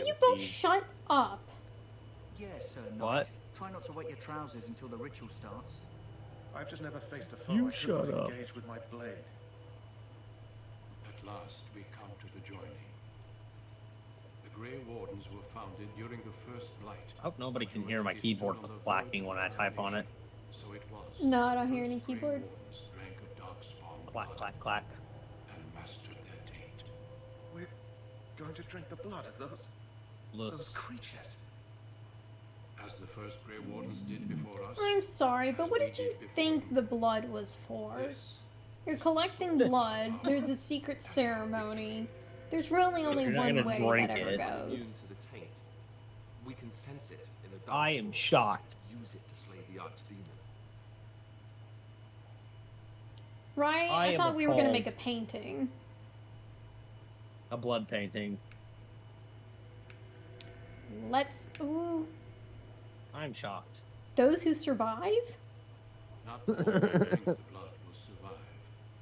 you both shut up? Yes, sir. What? Try not to wet your trousers until the ritual starts. I've just never faced a foe You I couldn't shut up. engage with my blade. At last, we come to the joining. The Grey Wardens were founded during the first blight. I hope nobody can hear my keyboard clacking when I type on it. So it was. No, I don't the hear any first Grey keyboard. Wardens drank of Darkspawn Clack, blood clack, clack. and mastered their taint. We're going to drink the blood of those Those creatures. As the first Grey Wardens did before us. I'm sorry, but what did you think the blood was for? This You're collecting blood. There's a secret ceremony. There's really only You're not one gonna way drink that ever it. Immune goes. to the taint. We can sense it in the dark. I am shocked. Use it to slay the archdemon. Right? I I am thought we were gonna appalled. make a painting. A blood painting. Let's. Ooh. I'm shocked. Those who survive? Not all who drink the blood will survive,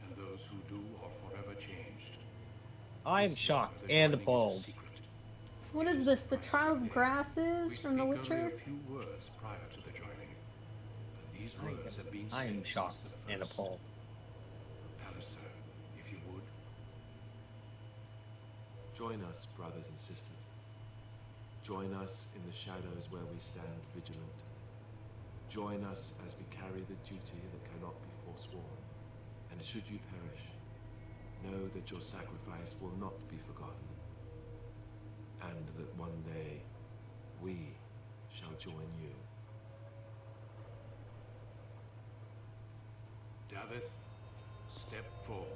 and those who do are forever changed. I am This is shocked why the and joining is a appalled. secret. What is this? The Trial of Grasses We from The speak Witcher? only a few words prior to the joining, but these words have been I am said since shocked the and first. appalled. Alistair, if you would. Join us, brothers and sisters. Join us in the shadows where we stand vigilant. Join us as we carry the duty that cannot be forsworn. And should you perish, know that your sacrifice will not be forgotten. And that one day, we shall join you. Damn Davith, step forward.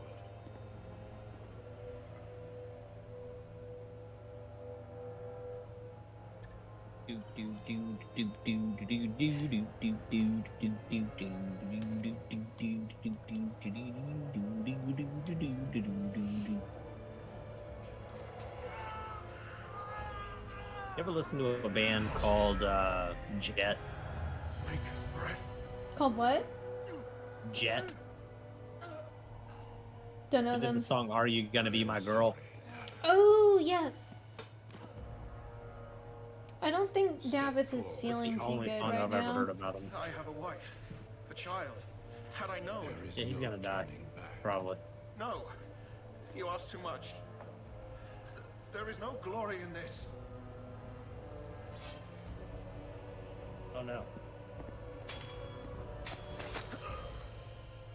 You ever listen to a band called Jet? Make his breath. Called what? Jet. Don't know They did them. the song "Are You Gonna Be My Girl"? Oh, yes. I don't think Davith is It's feeling the too only good song right I've ever heard now. about him. I have a wife, a child. Had I known. There is Yeah, he's no gonna die, turning back. probably. No. You ask too much. There is no glory in this. Oh no.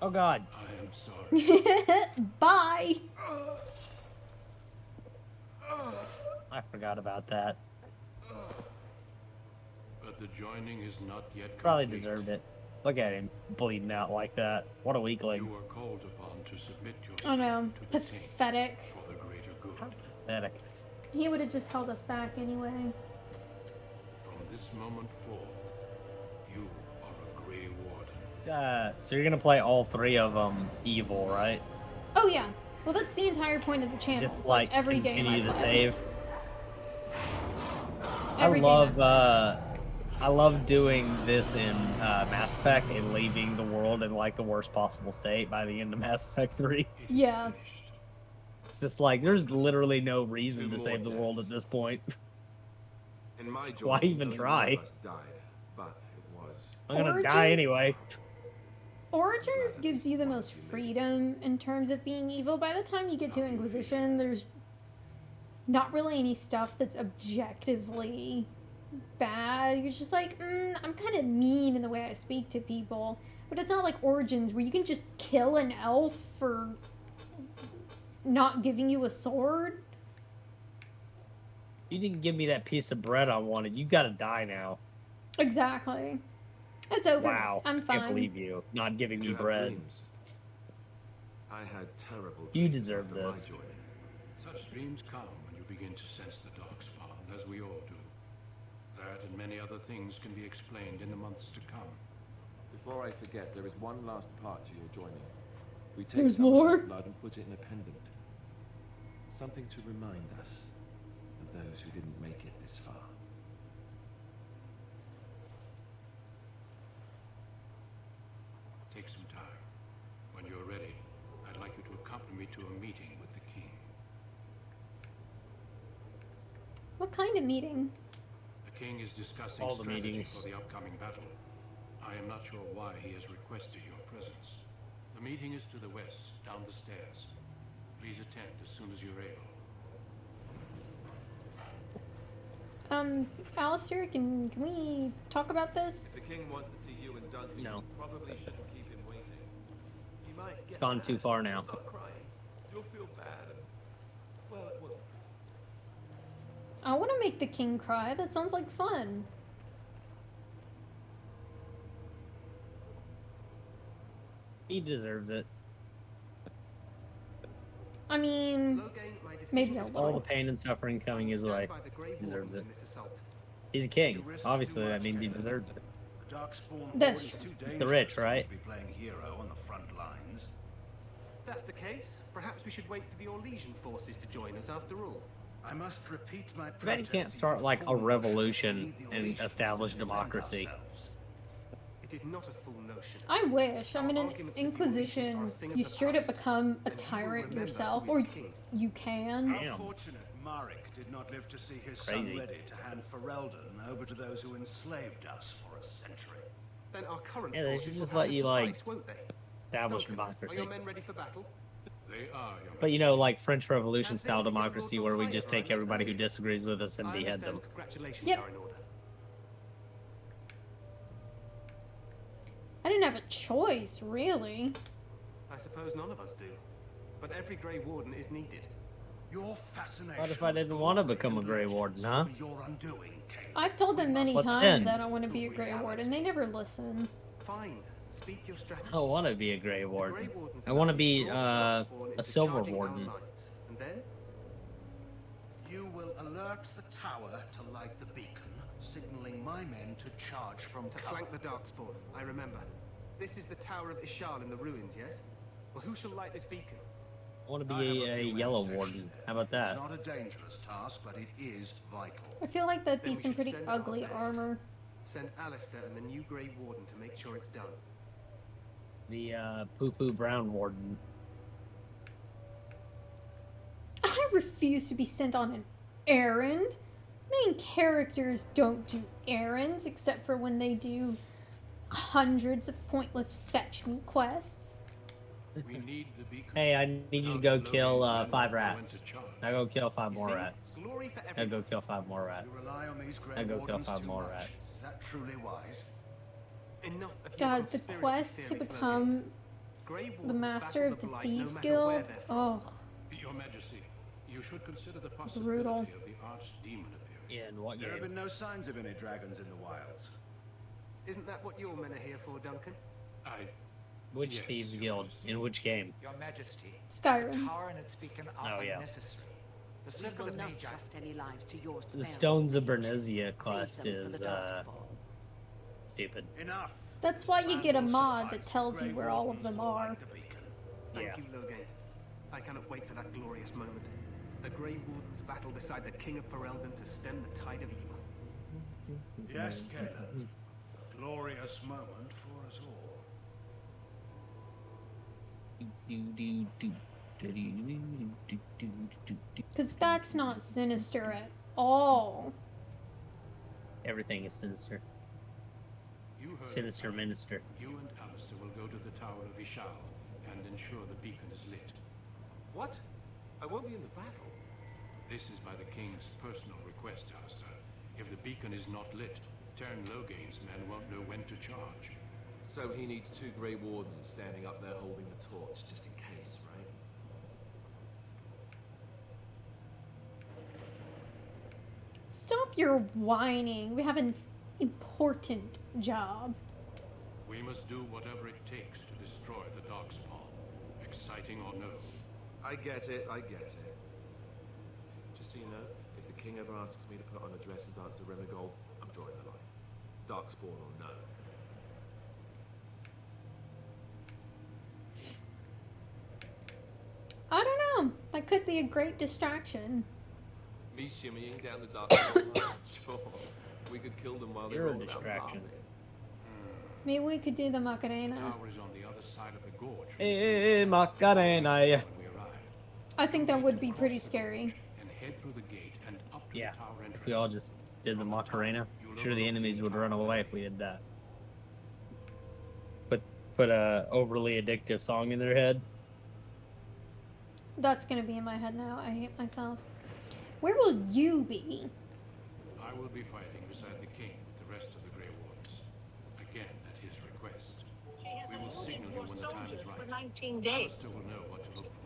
Oh God. I am sorry. Bye. I forgot about that. But the joining is not yet Probably complete. deserved it. Look at him bleeding out like that. What a weakling. You are called upon to submit Oh yourself no. to the king Pathetic. for the greater good. Pathetic. He would have just held us back anyway. From this moment forth, you are a Grey Warden. So you're gonna play all three of them evil, right? Oh yeah. Well, that's the entire point of the channel. Just It's like every game continue I to play. save. Every game I love doing this in Mass Effect and leaving the world in like the worst possible state by the end of Mass Effect 3. It is Yeah. finished. It's just like there's literally no reason to save the world at this point. In my Why journey, even only try? one of us died, but it was. I'm gonna Origins? die anyway. Origins gives you the most freedom in terms of being evil. By the time you get to Inquisition, there's not really any stuff that's objectively bad. You're just like, I'm kind of mean in the way I speak to people. But it's not like Origins where you can just kill an elf for not giving you a sword. You didn't give me that piece of bread I wanted. You gotta die now. Exactly. It's over. Wow. I'm I can't fine. believe you not giving Did me you have bread. dreams? I had terrible You dreams deserve after my this. joining. Such dreams come when you begin to sense the darkspawn, as we all do. That and many other things can be explained in the months to come. Before I forget, there is one last part to your joining. We take There's some of more? your blood and put it in a pendant. Something to remind us of those who didn't make it this far. Take some time. When you're ready, I'd like you to accompany me to a meeting with the king. What kind of meeting? The king is discussing All the strategy meetings. for the upcoming battle. I am not sure why he has requested your presence. The meeting is to the west, down the stairs. Please attend as soon as you're able. Alistair, can we talk about this? The king wants to see you and Duncan. No. You probably shouldn't keep him waiting. He might It's get gone mad too far now. and start crying. You'll feel bad. Well, it wouldn't. I want to make the king cry. That sounds like fun. He deserves it. I mean, maybe a All little. the pain and suffering coming his way. He deserves it. He's a king. Obviously, that means he deserves it. The Darkspawn That's Horde is true. too dangerous The rich, for right? to be playing hero on the front lines. If that's the case, perhaps we should wait for the Orlesian forces to join us after all. I must repeat my Too bad you protest can't to start you like a fools. revolution We need the and Orlesians establish to defend democracy. ourselves. It is not a full notion. I wish. I mean, in Arguments with the Orlesians are Inquisition, a thing of you the straight up past, become a and you will tyrant remember yourself, who or is king. you can. Damn. How fortunate Marek did not live to see his Crazy. son ready to hand Ferelden over to those who enslaved us for a century. Then our current Yeah, they forces should will just have let to you, like, suffice, won't they? Establish Duncan, democracy. Are your men ready for battle? They are, Your But you know, Majesty. like French Revolution And style this will be democracy brought where to we light, just right? take everybody who disagrees with us and I behead understand them. congratulations Yep. are in order. I didn't have a choice, really. I suppose none of us do. But every Grey Warden is needed. Your fascination. What if I didn't want to become a Grey Warden, huh? will be your undoing, King. I've told them many What times then? I don't want to be a Grey Warden. They never listen. Fine. Speak your strategy. I don't want to be a Grey The Warden. Grey Wardens I want to allow be you to draw the Darkspawn a into Silver charging our Warden. lights. And then You will alert the tower to light the beacon, signaling my men to charge from to cover. flank the Darkspawn. I remember. This is the Tower of Ishal in the ruins, yes? Well, who shall light this beacon? I want to I be have a few men Yellow stationed Warden. there. How about that? It's not a dangerous task, but it is vital. I feel like that'd Then be we some should pretty send our ugly best. armor. Send Alistair and the new Grey Warden to make sure it's done. The Poo-Poo Brown Warden. I refuse to be sent on an errand. Main characters don't do errands except for when they do hundreds of pointless fetch me quests. We need the beacon. Hey, I need you to go kill 5 rats. Now go kill 5 You more see? rats. Glory for Now everyone. go kill 5 more You rats. rely on these Grey I go kill Wardens 5 too more much. rats. Is that truly wise? Enough of your God, the conspiracy quest to theories, become Logan. Grey the Wardens master battle of the Blight Thieves no matter Guild. where they're from. Oh, Your Majesty, you should consider the possibility Brutal. of the archdemon appearing. In what There have game? been no signs of any dragons in the wilds. Isn't that what your men are here for, Duncan? Which Yes, Thieves Your Guild? Majesty. In which game? Your Majesty, the Skyrim. tower and its beacon Oh, are yeah. unnecessary. The We circle will of not Magi. trust any lives to yours. The Stones of Bernizia quest Save them for is the Darkspawn. stupid. Enough. That's why you get a Will mod suffice. that tells Grey you where all of Wardens them will are. light the beacon. Thank Yeah. you, Logain. I cannot wait for that glorious moment. The Grey Wardens battle beside the King of Ferelden to stem the tide of evil. Yes, Caleb. A glorious moment for us all. Because that's not sinister at all. Everything is sinister. You heard Sinister Minister. You and Alistair will go to the Tower of Ishal and ensure the beacon is lit. What? I won't be in the battle. This is by the King's personal request, Alistair. If the beacon is not lit, Tern Logain's men won't know when to charge. So he needs 2 Grey Wardens standing up there holding the torch, just in case, right? Stop your whining. We have an important job. We must do whatever it takes to destroy the Darkspawn. Exciting or no. I get it, I get it. Just so you know, if the king ever asks me to put on a dress and dance to Remigold, I'm drawing the line. Darkspawn or no. I don't know. That could be a great distraction. Me shimmying down the Darkspawn line? Sure. We could kill them while You're a they're all distraction. Maybe we could do the Macarena. Tower is on the other side of the gorge. Hey, Macarena. When we arrive, I think that would be pretty scary. and head through the gate and up to Yeah. the tower entrance. If we all just did the Macarena, I'm sure the enemies would run away if we did that. Put a overly addictive song in their head. That's gonna be in my head now. I hate myself. Where will you be? I will be fighting beside the king with the rest of the Grey Wardens. Again, at his request. We will signal you when the time is right. 19 days. Alistair will know what to look for.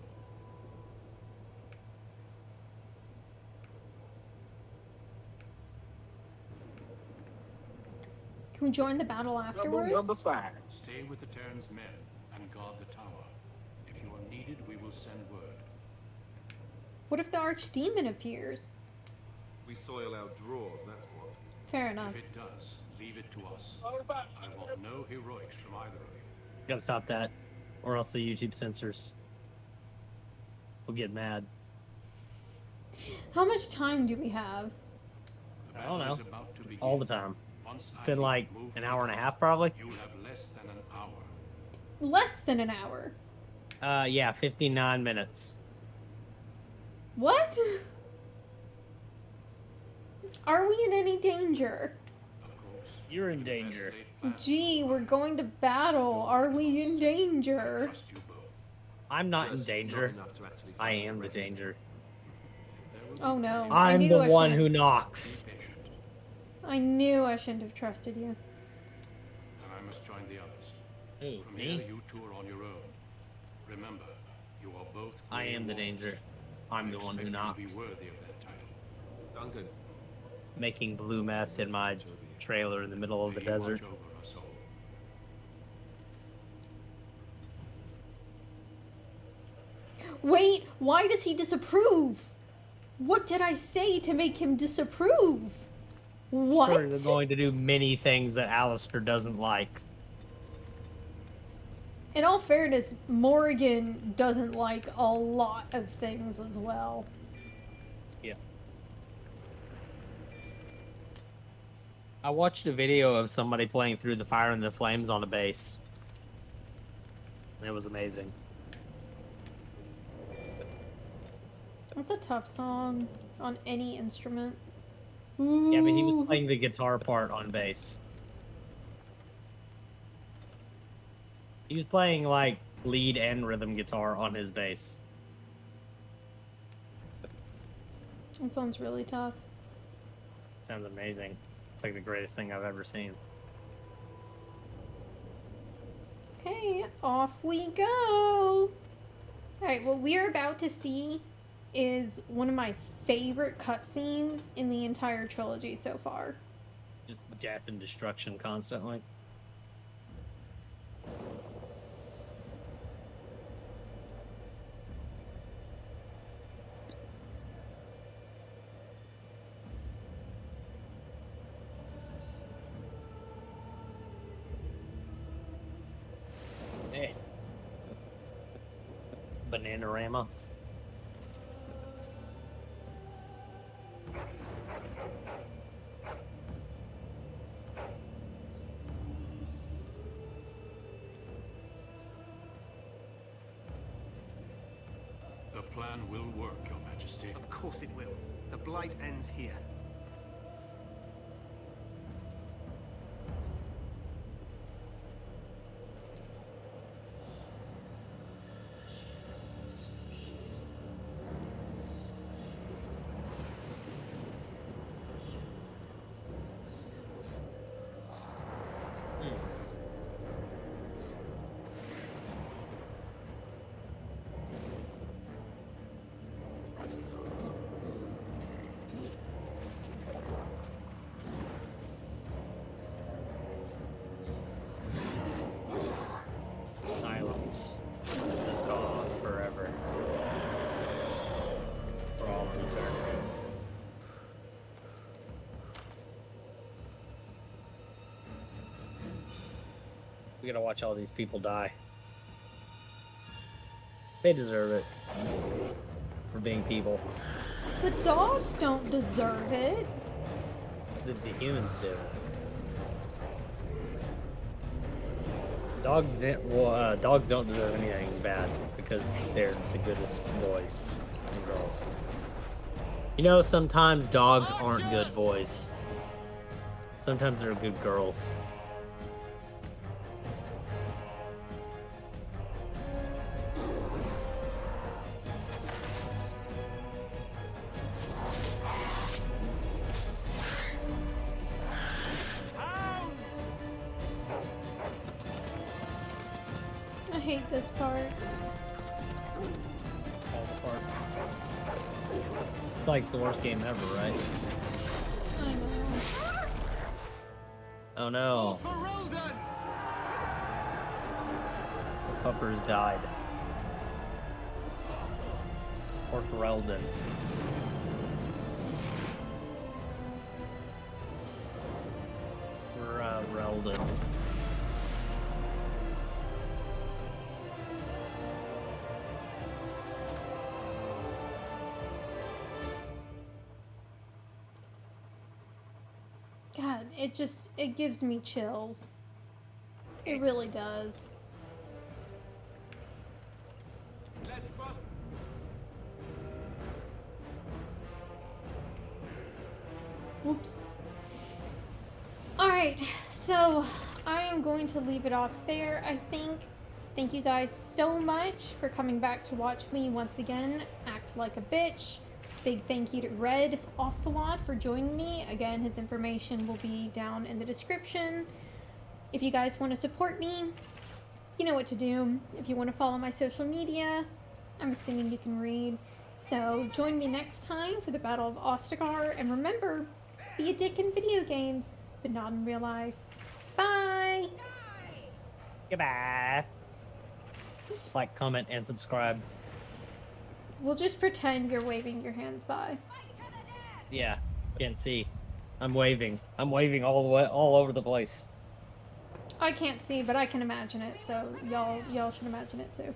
Can we join the battle afterwards? Stay with the Terran's men and guard the tower. If you are needed, we will send word. What if the archdemon appears? We soil our drawers, that's what. Fair enough. If it does, leave it to us. I want no heroics from either of you. Gotta stop that, or else the YouTube censors will get mad. How much time do we have? The I don't battle know. is about to begin. All the time. Once It's been like an hour and a half, probably. You have less than an hour. Less than an hour. Yeah, 59 minutes. What? Are we in any danger? Of course. You're in Best danger. laid plans. Gee, we're going to battle. Are we in danger? Trust you both. I'm not in Just danger. Not enough to actually I fight am the rest. danger. There will be Oh no. I'm knew the I one shouldn't- who knocks. Be patient, I knew I shouldn't have trusted you. and I must join the others. Who, From me? here, you two are on your own. Remember, you are both. I Grey am the Wardens. danger. I'm I the one who expect you knocks. to be worthy of that title. Duncan, Making blue meth in my trailer in the middle of the May you watch desert. over us all. Wait, why does he disapprove? What did I say to make him disapprove? What? Sure, they're going to do many things that Alistair doesn't like. In all fairness, Morrigan doesn't like a lot of things as well. Yeah. I watched a video of somebody playing through the Fire and the Flames on a bass. It was amazing. That's a tough song on any instrument. Yeah, but he was Ooh. playing the guitar part on bass. He was playing like lead and rhythm guitar on his bass. That sounds really tough. It sounds amazing. It's like the greatest thing I've ever seen. Okay, off we go. Alright, what we're about to see is one of my favorite cutscenes in the entire trilogy so far. Just death and destruction constantly. Hey. Bananarama. The plan will work, Your Majesty. Of course it will. The blight ends here. Silence has gone on forever. For all eternity. We gotta watch all these people die. They deserve it. For being people. The dogs don't deserve it. The humans do. Dogs didn't. Well, dogs don't deserve anything bad because they're the goodest boys and girls. You know, sometimes dogs aren't good boys. Sometimes they're good girls. I hate this part. All the parts. It's like the worst game ever, right? I know. Oh no. The puppers died. Poor Ferelden. Ferelden. God, it gives me chills. It really does. Whoops. Alright, so I am going to leave it off there, I think. Thank you guys so much for coming back to watch me once again act like a bitch. Big thank you to RedOcelot for joining me. Again, his information will be down in the description. If you guys want to support me, you know what to do. If you want to follow my social media, I'm assuming you can read. So join me next time for the Battle of Ostagar. And remember, be a dick in video games, but not in real life. Bye! Goodbye. Like, comment, and subscribe. We'll just pretend you're waving your hands by. Yeah, can't see. I'm waving. I'm waving all the way, all over the place. I can't see, but I can imagine it, so y'all should imagine it too.